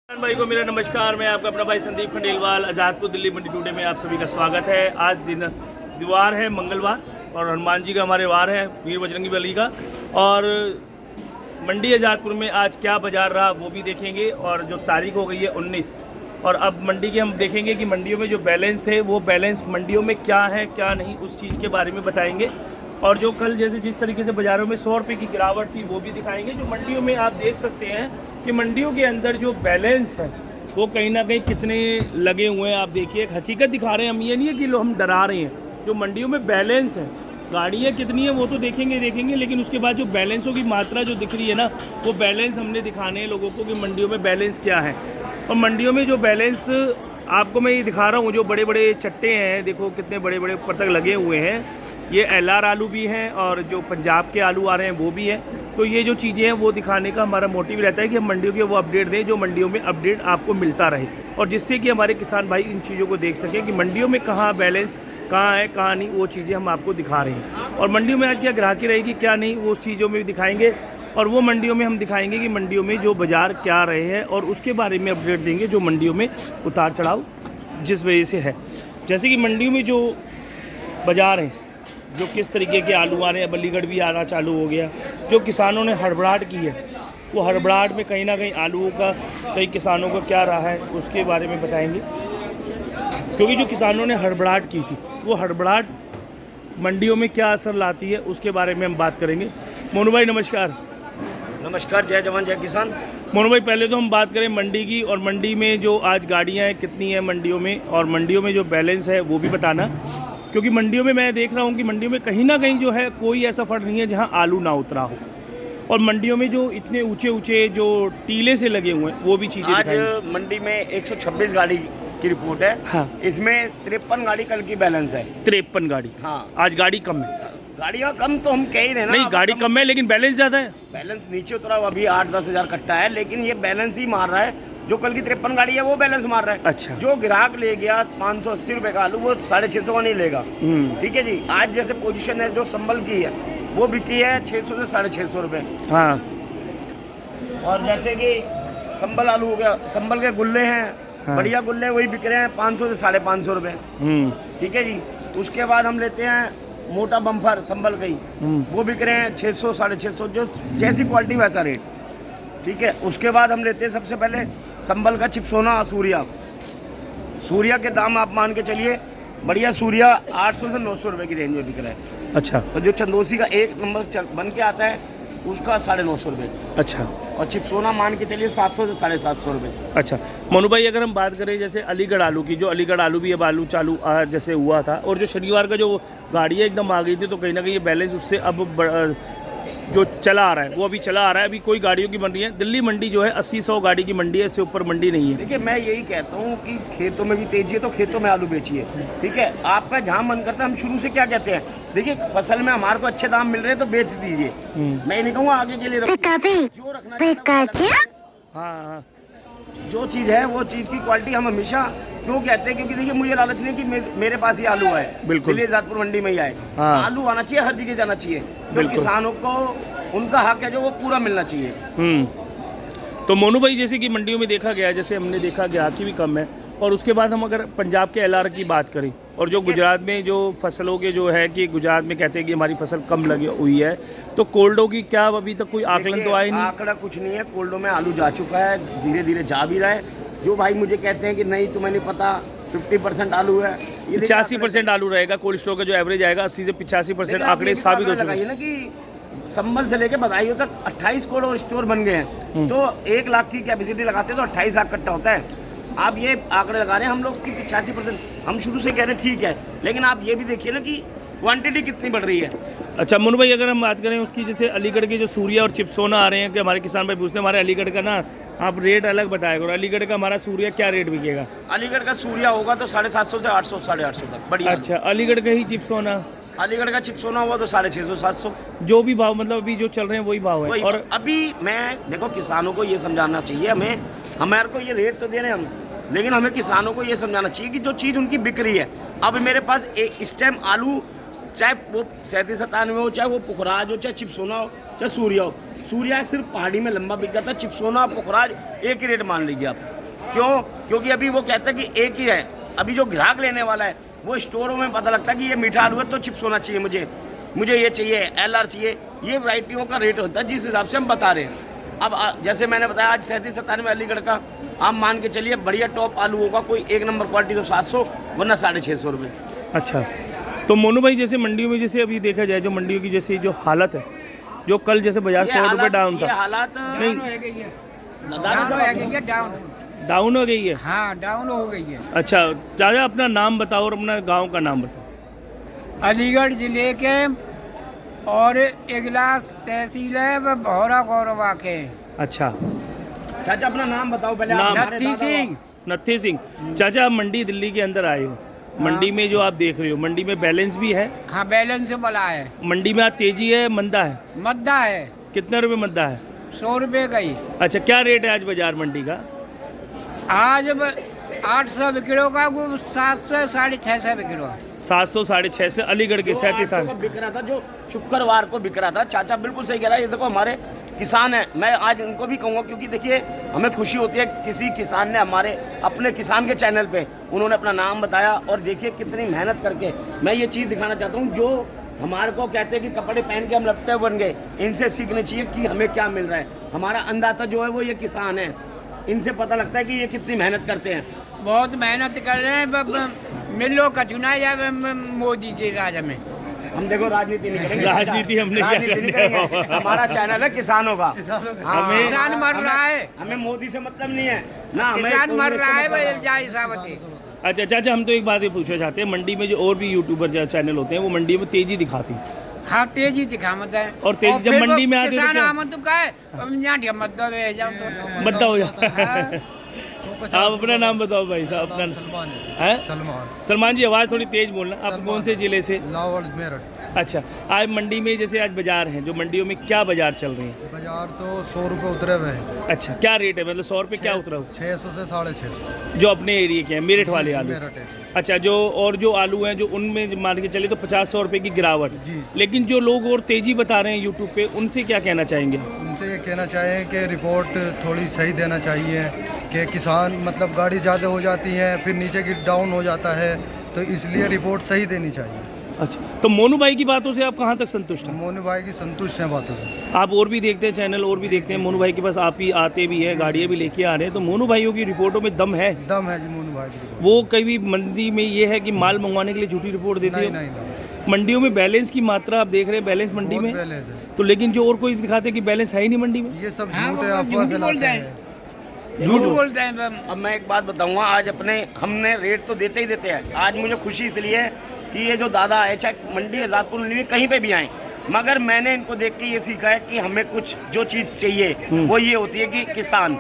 भाई को मेरा नमस्कार। मैं आपका अपना भाई संदीप खंडेलवाल, आज़ादपुर दिल्ली मंडी टुडे में आप सभी का स्वागत है। आज दिवार है मंगलवार और हनुमान जी का हमारे वार है, वीर बजरंगी बली का। और मंडी आज़ादपुर में आज क्या बाजार रहा वो भी देखेंगे। और जो तारीख हो गई है 19, और अब मंडी के हम देखेंगे कि मंडियों में जो बैलेंस थे वो बैलेंस मंडियों में क्या है क्या नहीं, उस चीज़ के बारे में बताएंगे। और जो कल जैसे जिस तरीके से बाज़ारों में 100 रुपये की गिरावट थी वो भी दिखाएंगे। जो मंडियों में आप देख सकते हैं कि मंडियों के अंदर जो बैलेंस है वो कहीं ना कहीं कितने लगे हुए हैं। आप देखिए, एक हकीकत दिखा रहे हैं हम, ये नहीं है कि हम डरा रहे हैं। जो मंडियों में बैलेंस है, गाड़ियाँ कितनी है वो तो देखेंगे, लेकिन उसके बाद जो बैलेंसों की मात्रा जो दिख रही है ना, वो बैलेंस हमने दिखाने हैं लोगों को कि मंडियों में बैलेंस क्या है। और मंडियों में जो बैलेंस आपको मैं ये दिखा रहा हूँ, जो बड़े बड़े चट्टे हैं, देखो कितने बड़े बड़े ऊपर तक लगे हुए हैं। ये LR आलू भी हैं और जो पंजाब के आलू आ रहे हैं वो भी हैं। तो ये जो चीज़ें हैं वो दिखाने का हमारा मोटिव रहता है कि हम मंडियों के वो अपडेट दें जो मंडियों में अपडेट आपको मिलता रहे, और जिससे कि हमारे किसान भाई इन चीज़ों को देख सकें कि मंडियों में कहाँ बैलेंस कहाँ है कहाँ नहीं, वो चीज़ें हम आपको दिखा रहे हैं। और मंडियों में आज क्या ग्राहकी रहेगी क्या नहीं, वो उस चीज़ों में भी दिखाएंगे। और वो मंडियों में हम दिखाएंगे कि मंडियों में जो बाज़ार क्या रहे हैं और उसके बारे में अपडेट देंगे, जो मंडियों में उतार चढ़ाव जिस वजह से है। जैसे कि मंडियों में जो बाज़ार हैं, जो किस तरीके के आलू आ रहे हैं, अलीगढ़ भी आना चालू हो गया। जो किसानों ने हड़बड़ाहट की है, वो हड़बड़ाहट में कहीं ना कहीं आलूओं का कई किसानों का क्या रहा है उसके बारे में बताएंगे। क्योंकि जो किसानों ने हड़बड़ाहट की थी, वो हड़बड़ाहट मंडियों में क्या असर लाती है उसके बारे में हम बात करेंगे। मोनू भाई नमस्कार। नमस्कार, जय जवान जय किसान। मोनू भाई, पहले तो हम बात करें मंडी की, और मंडी में जो आज गाड़ियाँ हैं कितनी हैं मंडियों में, और मंडियों में जो बैलेंस है वो भी बताना। क्योंकि मंडियों में मैं देख रहा हूँ कि मंडियों में कहीं ना कहीं जो है कोई ऐसा फर्क नहीं है जहाँ आलू ना उतरा हो। और मंडियों में जो इतने ऊंचे ऊंचे जो टीले से लगे हुए हैं वो भी चीज़ें आज मंडी में 126 गाड़ी की रिपोर्ट है। हाँ। इसमें 53 गाड़ी कल की बैलेंस है। 53 गाड़ी। हाँ। आज गाड़ी कम है। गाड़ियाँ कम तो हम कह ही रहे ना। नहीं, गाड़ी कम है लेकिन बैलेंस ज़्यादा है। बैलेंस नीचे उतरा अभी 8-10 हज़ार कट्टा है, लेकिन ये बैलेंस ही मार रहा है। जो कल की 53 गाड़ी है वो बैलेंस मार रहा है। अच्छा। जो ग्राहक ले गया 580 रुपये का आलू, वो 650 का नहीं लेगा। ठीक है जी। आज जैसे पोजीशन है जो संभल की है वो बिकी है 600 से 650 रुपये। हाँ। और जैसे कि संभल आलू हो गया, संभल के गुल्ले हैं। हाँ। बढ़िया गुल्ले वही बिक रहे हैं 500 से 550 रुपये। ठीक है जी। उसके बाद हम लेते हैं मोटा बम्फर संभल गई, वो बिक रहे हैं 600 650, जो जैसी क्वालिटी वैसा रेट। ठीक है। उसके बाद हम लेते हैं सबसे पहले संभल का चिपसोना सूर्या। सूर्या के दाम आप मान के चलिए, बढ़िया सूर्या 800 से 900 रुपये की रेंज में बिक रहा है। अच्छा। तो जो चंदोसी का एक नंबर बन के आता है उसका 950 रुपये। अच्छा। और चिपसोना मान के चलिए 700 से 750 रुपये। अच्छा। मोनू भाई, अगर हम बात करें जैसे अलीगढ़ आलू की, जो अलीगढ़ आलू भी अब आलू चालू जैसे हुआ था, और जो शनिवार का जो गाड़ियाँ एकदम आ गई थी, तो कहीं ना कहीं ये बैलेंस उससे अब जो चला आ रहा है वो अभी चला आ रहा है। अभी कोई गाड़ियों की मंडी है, दिल्ली मंडी जो है 80-100 गाड़ी की मंडी है, इससे ऊपर मंडी नहीं है। देखिए, मैं यही कहता हूँ कि खेतों में भी तेजी है तो खेतों में आलू बेचिए। ठीक है। आपका जहाँ मन करता है, हम शुरू से क्या कहते हैं, देखिए फसल में हमारे को अच्छे दाम मिल रहे हैं तो बेच दीजिए। मैं नहीं कहूँगा आगे के लिए जो रखना। हाँ, जो चीज़ है वो चीज़ की क्वालिटी हम हमेशा क्यों कहते हैं, क्योंकि देखिए मुझे लालच नहीं कि मेरे पास ही आलू है, बिल्कुल आज़ादपुर मंडी में ही आए। हाँ। आलू आना चाहिए, हर जगह जाना चाहिए। जो किसानों को उनका हक है जो वो पूरा मिलना चाहिए। तो मोनू भाई, जैसे कि मंडियों में देखा गया, जैसे हमने देखा ग्राहकी भी कम है, और उसके बाद हम अगर पंजाब के LR की बात करें, और जो गुजरात में जो फसलों के जो है कि गुजरात में कहते हैं कि हमारी फसल कम लगी हुई है, तो कोल्डो की क्या अभी तक कोई आकलन तो आया नहीं? आंकड़ा कुछ नहीं है। कोल्डो में आलू जा चुका है, धीरे धीरे जा भी रहा है। जो भाई मुझे कहते हैं कि नहीं तुम्हें नहीं पता 50% आलू है, 85% आलू रहेगा कोल्ड स्टोर का, जो एवरेज आएगा 80 से 85% आंकड़े साबित हो चुके हैं ना कि संभल से लेके बदायूं तक 28 कोल्ड स्टोर बन गए हैं। तो 1 लाख की कैपेसिटी लगाते हैं तो 28 लाख कट्टा होता है। आप ये आंकड़े लगा रहे हैं हम लोग कि 85%, हम शुरू से कह रहे हैं ठीक है, लेकिन आप ये भी देखिए ना कि क्वांटिटी कितनी बढ़ रही है। अच्छा मोनू भाई, अगर हम बात करें उसकी, जैसे अलीगढ़ के जो सूर्या और चिपसोना आ रहे हैं, कि हमारे किसान भाई पूछते हैं हमारे अलीगढ़ का ना आप रेट अलग बताएगा, और अलीगढ़ का हमारा सूर्या क्या रेट बिकेगा? अलीगढ़ का सूर्या होगा तो 750 से 800 850 तक। बढ़िया। अच्छा। अलीगढ़ का ही चिपसोना? अलीगढ़ का चिपसोना हुआ तो 650 700। जो भी भाव, मतलब अभी जो चल रहे हैं वही भाव है। और अभी मैं देखो, किसानों को ये समझाना चाहिए, हमारे को ये रेट तो दे रहे हैं हम, लेकिन हमें किसानों को ये समझाना चाहिए कि जो चीज़ उनकी बिक रही है। अब मेरे पास इस टाइम आलू, चाहे वो 37-97 हो, चाहे वो पुखराज हो, चाहे चिपसोना हो, चाहे सूर्या हो। सूर्या सिर्फ पहाड़ी में लंबा बिक जाता है, चिपसोना पुखराज एक ही रेट मान लीजिए आप। क्यों? क्योंकि अभी वो कहता है कि एक ही है। अभी जो ग्राहक लेने वाला है वो स्टोरों में पता लगता है कि ये मीठा आलू है तो चिप्स होना चाहिए, मुझे ये चाहिए, LR चाहिए। ये वैरायटियों का रेट होता है जिस हिसाब से हम बता रहे हैं। अब जैसे मैंने बताया आज 37-97 अलीगढ़ का, आप मान के चलिए बढ़िया टॉप आलू होगा कोई एक नंबर क्वालिटी तो 700 वरना 650 रुपये। अच्छा, तो मोनू भाई जैसे मंडियों में जैसे अभी देखा जाए जो मंडियों की जैसे जो हालत है, जो कल जैसे बाजार 100 रुपये डाउन था, हालात नहीं डाउन हो गई है। हाँ, डाउन हो गई है। अच्छा चाचा, अपना नाम बताओ और अपना गांव का नाम बताओ। अलीगढ़ जिले के और इगलास तहसील है व भौरा गौरवा के। अच्छा चाचा अपना नाम बताओ पहले। नाम? हमारे नत्थी दादा- सिंह। नत्थी सिंह। चाचा आप मंडी दिल्ली के अंदर आए हो, मंडी में जो आप देख रहे हो, मंडी में बैलेंस भी है? हाँ, बैलेंस वाला है। मंडी में आज तेजी है मंदा है? मद्दा है, कितने रुपए मंदा है? 100 रुपये गई। अच्छा, क्या रेट है आज बाजार मंडी का? आज 800 किलो का, 700 650 किलो। 700 650 अलीगढ़ के 37 800 का बिक रहा था, जो शुक्रवार को बिक रहा था। चाचा बिल्कुल सही कह रहा है। ये देखो हमारे किसान हैं, मैं आज इनको भी कहूँगा क्योंकि देखिए हमें खुशी होती है किसी किसान ने हमारे अपने किसान के चैनल पे उन्होंने अपना नाम बताया और देखिए कितनी मेहनत करके। मैं ये चीज़ दिखाना चाहता हूँ, जो हमारे को कहते हैं कि कपड़े पहन के हम लपटे बन गए, इनसे सीखने चाहिए कि हमें क्या मिल रहा है। हमारा अन्नदाता जो है वो ये किसान है, इनसे पता लगता है कि ये कितनी मेहनत करते हैं। बहुत मेहनत कर रहे हैं। मिलो का चुनाव जाए मोदी के राज में। हम देखो राजनीति नहीं करेंगे। राजनीति हमने क्या राजनीति नहीं करनी है? करेंगे। हमारा चैनल है किसानों का। हाँ, किसान मर रहा है, हमें मोदी से मतलब नहीं है ना, हमें किसान मर कांग्रेस से रहा है मतलब भाई, जाए सावती। अच्छा चाचा, हम तो एक बात ये पूछना चाहते हैं, मंडी में जो और भी यूट्यूबर जो चैनल होते हैं वो मंडी में तेजी दिखाती हैं। हाँ, तेजी दिखामत है। और तेजी जब फिर मंडी वो में आती है तो किसान क्या? आमद तो का है, अब यहाँ ढिया मत दो वे जाओ तो। बद्दा हो जाता है। आप अपना नाम बताओ भाई साहब। अपना सलमान है? सलमान सलमान जी, आवाज़ थोड़ी तेज बोलना। आप कौन से जिले से? लाहौर मेरठ। अच्छा, आज मंडी में जैसे आज बाजार हैं, जो मंडियों में क्या बाजार चल रहे हैं? बाजार तो 100 रुपये उतरे हुए हैं। अच्छा, क्या रेट है, मतलब 100 रुपये क्या उतरा हो? 600 से 650। जो अपने एरिया के हैं, मेरठ वाले आलू। मेरठ है। अच्छा, जो और जो आलू हैं जो उनमें मान के चले तो 50-100 रुपये की गिरावट। जी। लेकिन जो लोग और तेजी बता रहे हैं यूट्यूब पे, उनसे क्या कहना चाहेंगे? उनसे ये कहना चाहें कि रिपोर्ट थोड़ी सही देना चाहिए कि किसान मतलब गाड़ी ज़्यादा हो जाती है फिर नीचे की डाउन हो जाता है, तो इसलिए रिपोर्ट सही देनी चाहिए। अच्छा, तो मोनू भाई की बातों से आप कहाँ तक संतुष्ट हैं? मोनू भाई की संतुष्ट हैं बातों से। आप और भी देखते हैं चैनल, और भी देखते हैं, मोनू भाई के पास आप ही आते भी हैं, गाड़ियाँ भी लेके आ रहे हैं, तो मोनू भाइयों की रिपोर्टों में दम है? दम है जी मोनू भाई की। वो कभी मंडी में ये है कि माल मंगवाने के लिए झूठी रिपोर्ट देते नहीं हैं? नहीं नहीं, मंडियों में बैलेंस की मात्रा आप देख रहे हैं, बैलेंस मंडी बहुत में, बैलेंस है। तो लेकिन जो और कोई दिखाते हैं कि बैलेंस है ही नहीं मंडी में। ये सब हाँ, झूठ वो है, अफवाह झूठ फैलाते बोलते हैं। हैं। झूठ बोलते हैं। अब मैं एक बात बताऊंगा, आज अपने हमने रेट तो देते ही देते हैं। आज मुझे खुशी इसलिए है कि ये जो दादा आए, चाहे मंडी आज़ादपुर मंडी में कहीं पे भी आए, मगर मैंने इनको देख के ये सीखा है कि हमें कुछ जो चीज़ चाहिए वो ये होती है कि किसान।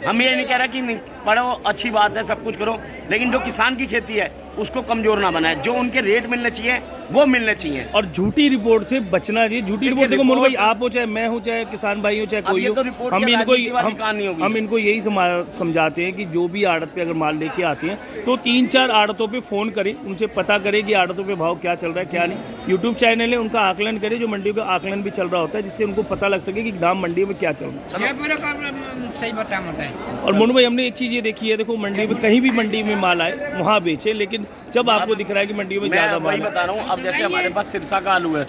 हम ये नहीं कह रहे कि नहीं पढ़ो अच्छी बात है, सब कुछ करो, लेकिन जो किसान की खेती है उसको कमजोर ना बनाए। जो उनके रेट मिलने चाहिए वो मिलने चाहिए। और झूठी रिपोर्ट से बचना चाहिए। झूठी रिपोर्ट देखो मोनू भाई, आप हो चाहे मैं हूँ, चाहे किसान भाई हो, चाहे अब कोई ये हो, तो रिपोर्ट हम की इनको राजनीति वाली कहानी होगी। हम इनको यही समझाते हैं कि जो भी आड़त पे अगर माल लेके आते हैं तो 3-4 आड़तों पे फ़ोन करें, उनसे पता करें कि आड़तों पे भाव क्या चल रहा है क्या नहीं। यूट्यूब चैनल है, उनका आकलन करें, जो मंडियों का आकलन भी चल रहा होता है, जिससे उनको पता लग सके कि दाम मंडी में क्या चल रहा है। ये पूरा काम सही बता मत है। और मोनू भाई, हमने एक चीज़ ये देखी है, देखो मंडी में कहीं भी मंडी में माल आए वहाँ बेचे, लेकिन जब आपको दिख रहा है कि मंडियों में मैं ज़्यादा वही माल है। बता रहा हूँ। अब जैसे हमारे पास सिरसा का आलू है,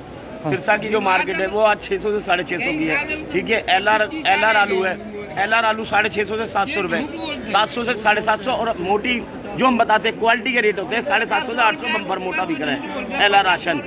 सिरसा की जो मार्केट है वो आज 600 से 650 की है, ठीक है। LR आलू है, LR आलू 650 से 700 रुपये, 700 से 750। और मोटी जो हम बताते हैं क्वालिटी के रेट होते हैं 750 से 800 बम्पर मोटा बिक रहा है LR राशन,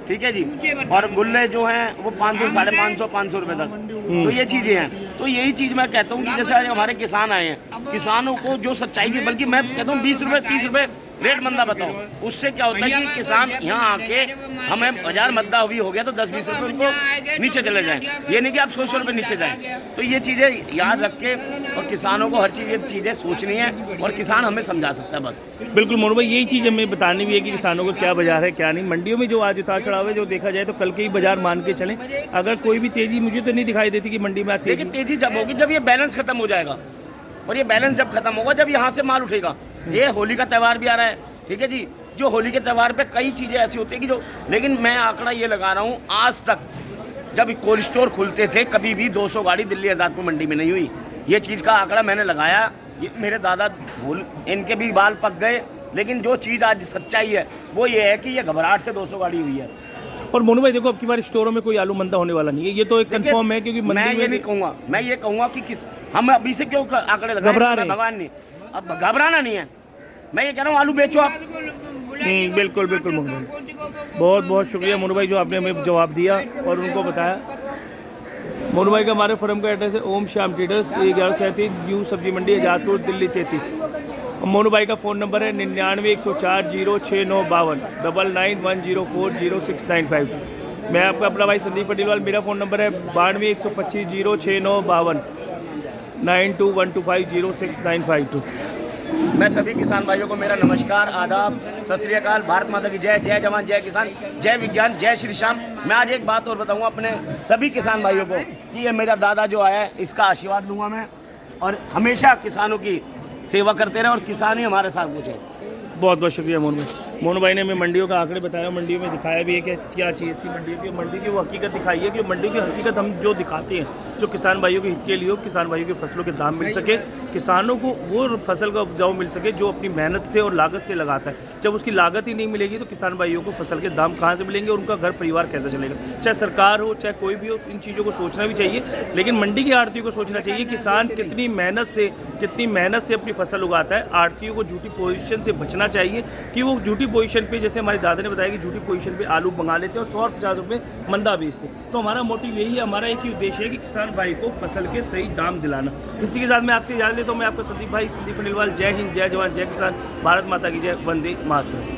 ठीक है जी। और गुल्ले जो हैं वो 500 550 500 रुपये तक। तो ये चीज़ें हैं। तो यही चीज़ मैं कहता हूँ कि जैसे आज हमारे किसान आए हैं, किसानों को जो सच्चाई की, बल्कि मैं कहता हूँ 20 रुपये 30 रुपये रेट मंदा बताओ, उससे क्या होता है कि किसान यहाँ आके हमें बाजार मद्दा भी हो गया तो 10-20 रुपये उनको नीचे चले जाएं। ये नहीं कि आप 100 रुपये नीचे जाएं। तो ये चीज़ें याद रख के और किसानों को हर चीज़ें सोचनी है और किसान हमें समझा सकता है बस। बिल्कुल मोनू भाई, यही चीज़ हमें बतानी भी है कि किसानों को क्या बाजार है क्या नहीं। मंडियों में जो आज उतार चढ़ाव है, जो देखा जाए तो कल के ही बाजार मान के चलें। अगर कोई भी तेज़ी मुझे तो नहीं दिखाई देती कि मंडी में आती देखिए तेज़ी जब होगी जब ये बैलेंस खत्म हो जाएगा, और ये बैलेंस जब खत्म होगा जब यहाँ से माल उठेगा। ये होली का त्यौहार भी आ रहा है, ठीक है जी। जो होली के त्यौहार पे कई चीज़ें ऐसी होती है कि जो, लेकिन मैं आंकड़ा ये लगा रहा हूँ, आज तक जब कोल्ड स्टोर खुलते थे कभी भी 200 गाड़ी दिल्ली आज़ादपुर मंडी में नहीं हुई। ये चीज़ का आंकड़ा मैंने लगाया, ये मेरे दादा भूल, इनके भी बाल पक गए, लेकिन जो चीज़ आज सच्चाई है वो ये है कि ये घबराहट से 200 गाड़ी हुई है। और मोनू भाई देखो, अब की बार स्टोरों में कोई आलू मंदा होने वाला नहीं है, ये तो एक कंफर्म है, क्योंकि मैं मंडी ये में नहीं कहूँगा, मैं ये कहूँगा कि हम अभी से क्यों आंकड़े लगाए, घबरा रहे हैं। भगवान नहीं, अब घबराना नहीं है। मैं ये कह रहा हूँ आलू बेचो आप। बिल्कुल बिल्कुल मोनू भाई, बहुत बहुत शुक्रिया मोनू भाई जो आपने हमें जवाब दिया और उनको बताया। मोनू भाई का हमारे फर्म का एड्रेस है ओम श्याम ट्रेडर्स, 1137 न्यू सब्जी मंडी आजादपुर दिल्ली 33। और मोनू भाई का फ़ोन नंबर है 9910406952 9910406952। मैं आपका अपना भाई संदीप खंडेलवाल, मेरा फ़ोन नंबर है 9212506952 9212506952। मैं सभी किसान भाइयों को मेरा नमस्कार, आदाब, सत श्री अकाल, भारत माता की जय, जय जवान जय किसान, जय विज्ञान, जय श्री श्याम। मैं आज एक बात और बताऊंगा अपने सभी किसान भाइयों को कि ये मेरा दादा जो आया है इसका आशीर्वाद लूँगा मैं, और हमेशा किसानों की सेवा करते रहे और किसान ही हमारे साथ पूछे। बहुत बहुत शुक्रिया मोनू भाई। मोनू भाई ने हमें मंडियों का आंकड़े बताया, मंडियों में दिखाया भी है कि क्या चीज़ थी मंडी की, मंडी की वो हकीकत दिखाई है कि मंडी की हकीकत हम जो दिखाते हैं, जो किसान भाइयों के हित के लिए हो, किसान भाइयों की फसलों के दाम मिल सके, किसानों को वो फसल का उपजाऊ मिल सके जो अपनी मेहनत से और लागत से लगाता है। जब उसकी लागत ही नहीं मिलेगी तो किसान भाइयों को फसल के दाम कहाँ से मिलेंगे और उनका घर परिवार कैसे चलेगा। चाहे सरकार हो चाहे कोई भी हो, इन चीज़ों को सोचना भी चाहिए, लेकिन मंडी के आड़तियों को सोचना चाहिए किसान कितनी मेहनत से अपनी फसल उगाता है। आड़तियों को झूठी पोजीशन से बचना चाहिए कि वो झूठी पोजीशन पे, जैसे हमारे दादा ने बताया कि झूठी पोजीशन पे आलू मंगा लेते हैं और 150 रुपये मंदा बेचते। तो हमारा मोटिव यही है, हमारा एक ही उद्देश्य है कि किसान भाई को फसल के सही दाम दिलाना। इसी के साथ मैं आपसे इजाज़त लेता हूँ। मैं आपका संदीप खंडेलवाल। जय हिंद, जय जवान, जय किसान, भारत माता की जय, वंदे मातरम।